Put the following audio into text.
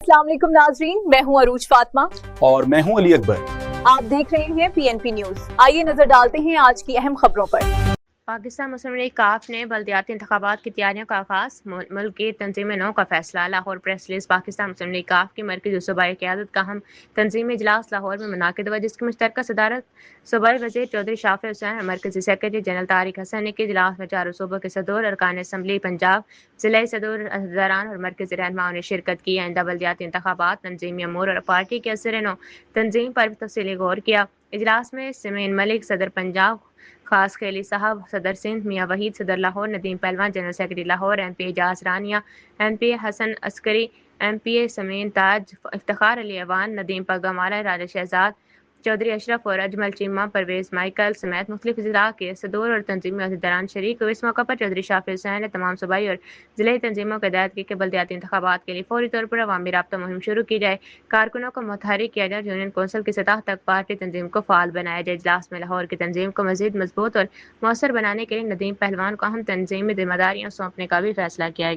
अस्सलाम वालेकुम नाजरीन, मैं हूं अरूज फातिमा और मैं हूं अली अकबर। आप देख रहे हैं PNP न्यूज। आइए नजर डालते हैं आज की अहम खबरों पर। पाकिस्तान मुस्लिम लीग काफ ने बल्दियाती इंतखाबात की तैयारियों का आगाज, मुल्क की तंजीम नौ का फैसला। Lahore press release. पाकिस्तान मुस्लिम लीग काफ की मरकजी सूबाई क़यादत का हम तंजीमी इजलास लाहौर में मुनाकिद हुआ, जिसकी मुश्तरका सदारत सूबाई वज़ीर चौधरी शाफिर हुसैन और मरकजी सेक्रेटरी जनरल तारिक हसन ने की। इजलास में चारों सूबों के सदर, अरकान असम्बली पंजाब, ज़िलाई सदर, अहदेदारान और मरकजी रहनुमाओं ने शिरकत की। आइंदा बल्दियाती इंतखाबात, तंजीमी अमूर और पार्टी के असर नौ तंजीम पर तफसीली गौर किया। इजलास में समीन मलिक सदर पंजाब, खास खैली साहब सदर सिंध, मियाँ वहीद सदर Lahore, Nadeem Pehlwan general secretary Lahore, MP Ejaz Rania, MP Hassan Askari, MPA Sameen Taj, Iftikhar Ali Awan, Nadeem Pagmala, Raja Shahzad Chaudhry Ashraf और अजमल चीमा, परवेज माइकल समेत मुख्तलिफ जिला के सदूर और तंजीमी अहदेदारान शरीक हुए। इस मौका पर चौधरी शाफिर हुसैन ने तमाम सूबाई और जिले तंजीमों को हिदायत की कि बल्दियाती इंतखाबात के लिए फौरी तौर पर अवामी राब्ता मुहिम शुरू की जाए, कारकुनों को मुतहरिक किया जाए, यूनियन कौंसिल की सतह तक पार्टी तंजीम को फाल बनाया जाए। इजलास में लाहौर की तंजीम को मजीद मजबूत और मौसर बनाने के लिए नदीम पहलवान को अहम तंजीमी जिम्मेदारियां सौंपने का भी फैसला किया गया।